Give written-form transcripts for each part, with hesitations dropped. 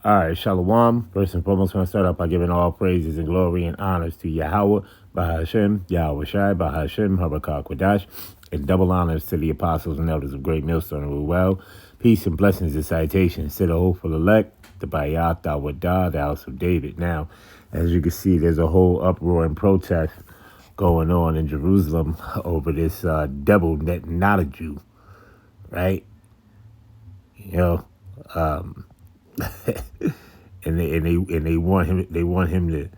All right, Shalom. First and foremost, I'm going to start off by giving all praises and glory and honors to Yahweh, Bahashem, Yahweh Shai, Bahashem, Harakah Kwadash, and double honors to the apostles and elders of Great Millstone and Ruel. Peace and blessings and citations to the hopeful elect, the Bayat, the Awadah, the house of David. Now, as you can see, there's a whole uproar and protest going on in Jerusalem over this devil that not a Jew, right? You know, and they want him to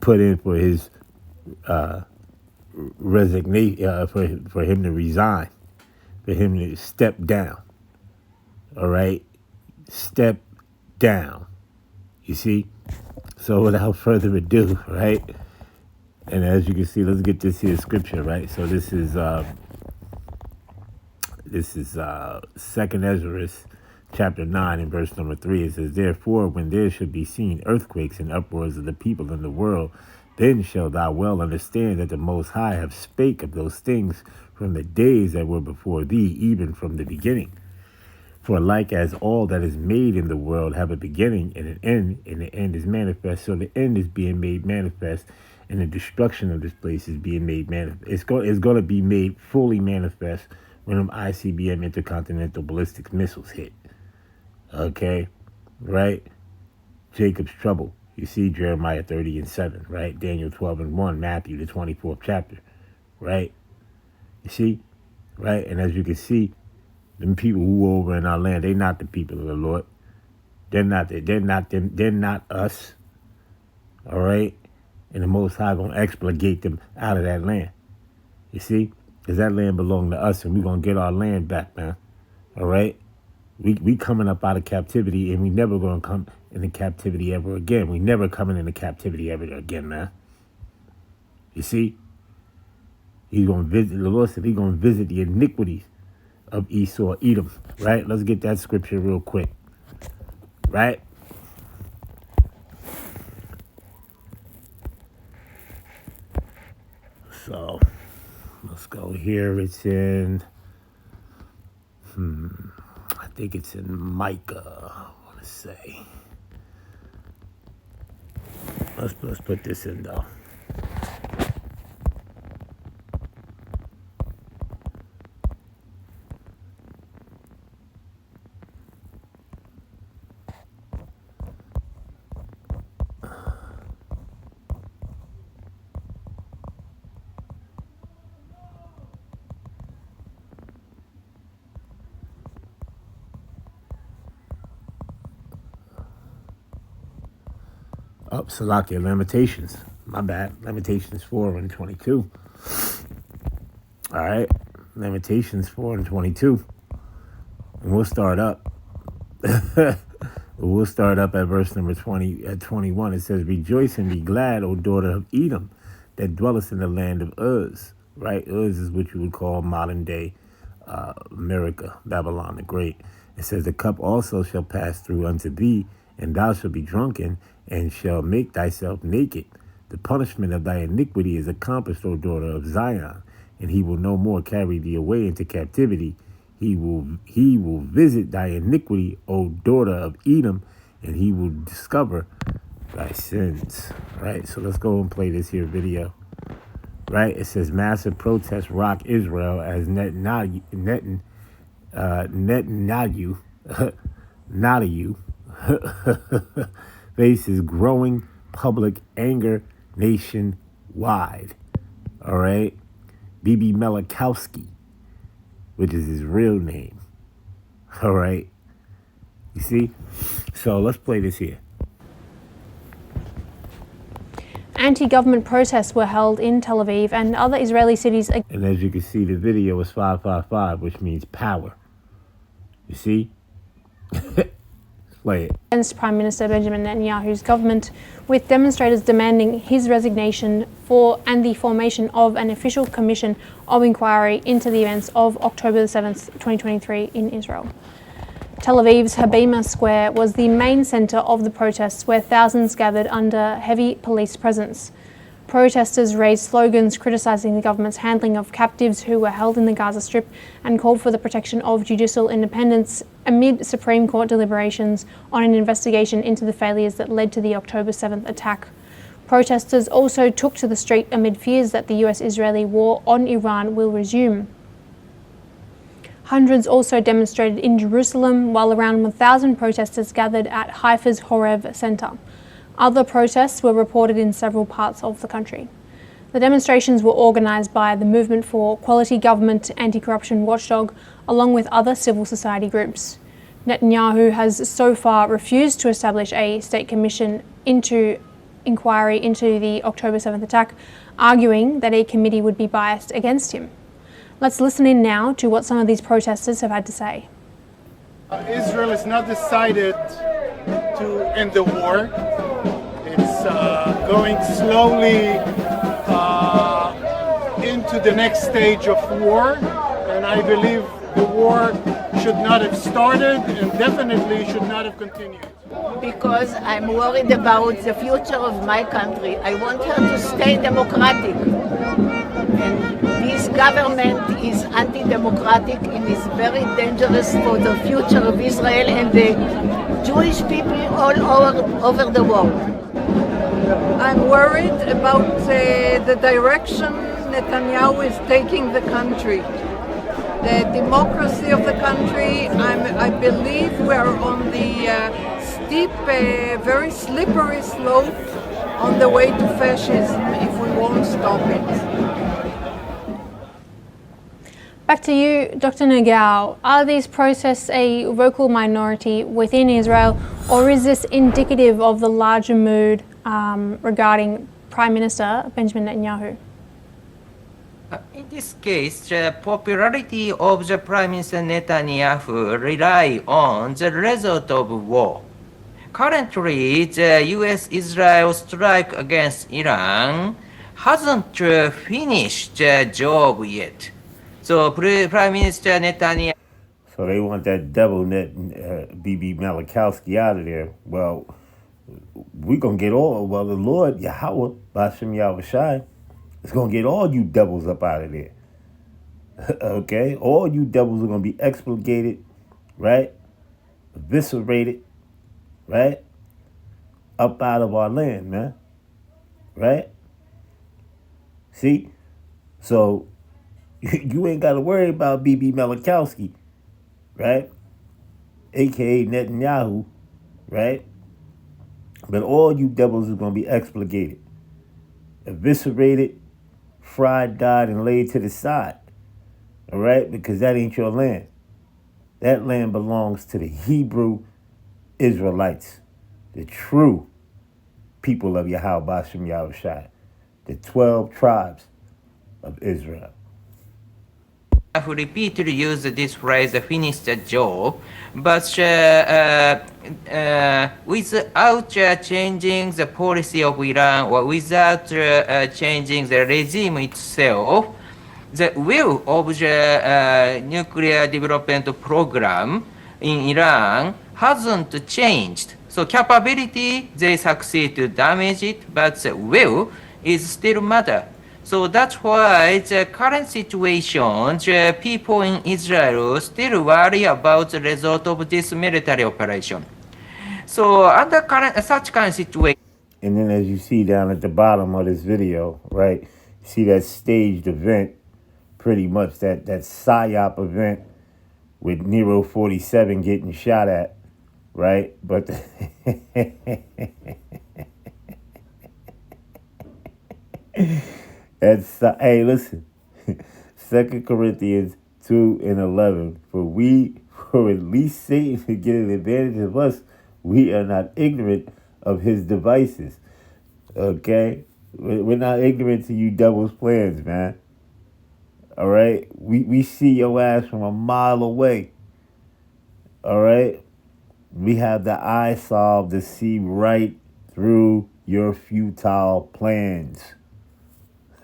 put in for his resignation, for him to resign, for him to step down. All right, step down. You see, so without further ado, right? And as you can see, let's get this here scripture, right? So this is Second Ezra, chapter 9 and verse number 3. It says, "Therefore, when there should be seen earthquakes and uproars of the people in the world, then shalt thou well understand that the Most High have spake of those things from the days that were before thee, even from the beginning. For like as all that is made in the world have a beginning and an end, and the end is manifest, so the end is being made manifest, and the destruction of this place is being made manifest. It's going to be made fully manifest when them ICBM intercontinental ballistic missiles hit. Okay, right? Jacob's trouble. You see Jeremiah 30 and 7, right? Daniel 12 and 1, Matthew the 24th chapter, right? You see, right? And as you can see, them people who over in our land, they not the people of the Lord. They're not them. They're not us. All right, and the Most High gonna expurgate them out of that land. You see, because that land belonged to us, and we gonna get our land back, man. All right. We coming up out of captivity, and we never going to come into captivity ever again. We never coming into captivity ever again, man. You see? He's going to visit, the Lord said he's going to visit the iniquities of Esau, Edom, right? Let's get that scripture real quick, right? So, let's go here. It's in, I think it's in Micah, I want to say. Let's put this in, though. Oh, Salakia, Lamentations. My bad. Lamentations 4 and 22. All right. Lamentations 4 and 22. And we'll start up. We'll start up at verse number 20, at 21. It says, "Rejoice and be glad, O daughter of Edom, that dwellest in the land of Uz." Right? Uz is what you would call modern day America, Babylon the Great. It says, "The cup also shall pass through unto thee, and thou shalt be drunken, and shall make thyself naked. The punishment of thy iniquity is accomplished, O daughter of Zion, and he will no more carry thee away into captivity. He will visit thy iniquity, O daughter of Edom, and he will discover thy sins." Right? So let's go and play this here video. Right? It says, "Massive protests rock Israel as Netanyahu faces growing public anger nationwide." All right. Bibi Melakowski, which is his real name. All right. You see? So let's play this here. Anti-government protests were held in Tel Aviv and other Israeli cities. And as you can see, the video is 555, which means power. You see? Play it. Against Prime Minister Benjamin Netanyahu's government, with demonstrators demanding his resignation and the formation of an official commission of inquiry into the events of October 7th, 2023 in Israel. Tel Aviv's Habima Square was the main center of the protests, where thousands gathered under heavy police presence. Protesters raised slogans criticising the government's handling of captives who were held in the Gaza Strip and called for the protection of judicial independence amid Supreme Court deliberations on an investigation into the failures that led to the October 7th attack. Protesters also took to the street amid fears that the US-Israeli war on Iran will resume. Hundreds also demonstrated in Jerusalem, while around 1,000 protesters gathered at Haifa's Horev Center. Other protests were reported in several parts of the country. The demonstrations were organised by the Movement for Quality Government Anti-Corruption Watchdog, along with other civil society groups. Netanyahu has so far refused to establish a state commission inquiry into the October 7th attack, arguing that a committee would be biased against him. Let's listen in now to what some of these protesters have had to say. Israel has not decided to end the war. It's going slowly into the next stage of war, and I believe the war should not have started and definitely should not have continued. Because I'm worried about the future of my country. I want her to stay democratic. And this government is anti-democratic and is very dangerous for the future of Israel and the Jewish people all over the world. I'm worried about the direction Netanyahu is taking the country. The democracy of the country, I believe we are on the steep, very slippery slope on the way to fascism if we won't stop it. Back to you, Dr. Nagao. Are these protests a vocal minority within Israel, or is this indicative of the larger mood regarding Prime Minister Benjamin Netanyahu? In this case, the popularity of the Prime Minister Netanyahu relies on the result of war. Currently, the US-Israel strike against Iran hasn't finished the job yet. So Prime Minister Netanyahu. So they want that devil B.B. Malachowski out of there. Well, we're going to get all, well, the Lord, Yahweh, Bashem Yahushai, is going to get all you devils up out of there. Okay? All you devils are going to be expurgated, right? Eviscerated, right? Up out of our land, man. Right? See? So, you ain't got to worry about B.B. Malachowski, right? A.K.A. Netanyahu, right? But all you devils are going to be expurgated, eviscerated, fried, dyed, and laid to the side, all right? Because that ain't your land. That land belongs to the Hebrew Israelites, the true people of Yahweh Bashem Yahushai, the 12 tribes of Israel. I've repeatedly used this phrase, finish the job, but without changing the policy of Iran or without changing the regime itself, the will of the nuclear development program in Iran hasn't changed. So capability, they succeed to damage it, but the will is still matter. So that's why the current situation, the people in Israel still worry about the result of this military operation. So under such kind of situation. And then as you see down at the bottom of this video, right, you see that staged event, pretty much that PSYOP event with Nero 47 getting shot at, right? But that's, hey, listen, 2 Corinthians 2:11, for at least Satan to get an advantage of us, we are not ignorant of his devices, okay? We're not ignorant to you devil's plans, man, all right? We see your ass from a mile away, all right? We have the eye salve to see right through your futile plans.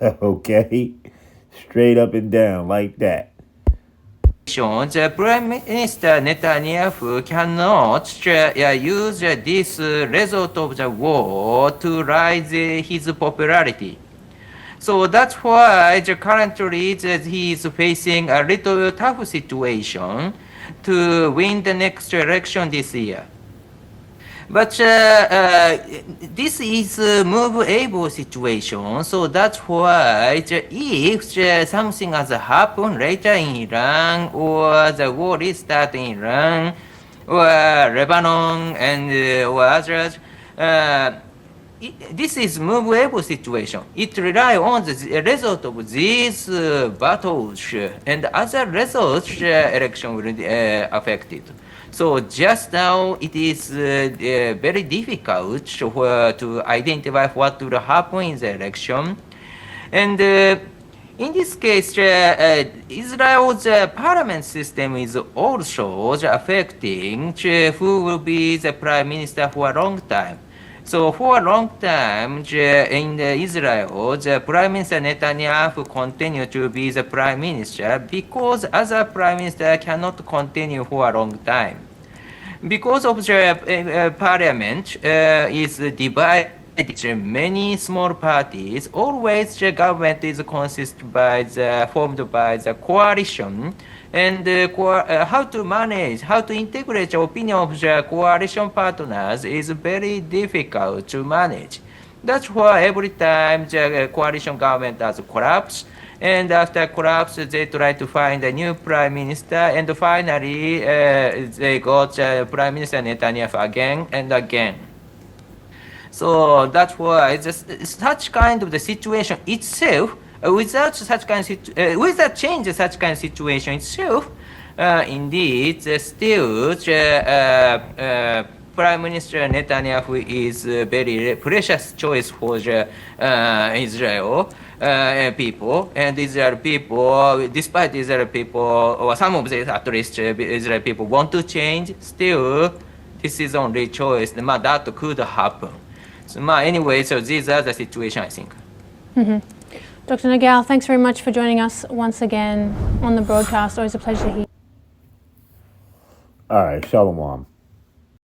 Okay? Straight up and down like that. The Prime Minister Netanyahu cannot use this result of the war to raise his popularity. So that's why currently he is facing a little tough situation to win the next election this year. But this is a movable situation, so that's why if something has happened later in Iran, or the war is starting in Iran, or Lebanon, and or others, this is movable situation. It relies on the result of these battles, and other results election will be affected. So just now it is very difficult to identify what will happen in the election. And in this case, Israel's parliament system is also affecting who will be the prime minister for a long time. So for a long time in Israel, the Prime Minister Netanyahu continued to be the Prime Minister because other Prime Minister cannot continue for a long time. Because of the parliament is divided into many small parties, always the government is formed by the coalition, and how to manage, how to integrate the opinion of the coalition partners is very difficult to manage. That's why every time the coalition government has collapsed, and after collapse, they try to find a new prime minister, and finally they got Prime Minister Netanyahu again and again. So that's why such kind of the situation itself, without change such kind of situation itself, indeed, still Prime Minister Netanyahu is a very precious choice for the Israel people, and Israel people, despite Israel people, or some of them at least, Israel people want to change, still this is only choice that could happen. So anyway, so these are the situation, I think. Dr. Nagal, thanks very much for joining us once again on the broadcast. Always a pleasure to hear. All right, Shalom.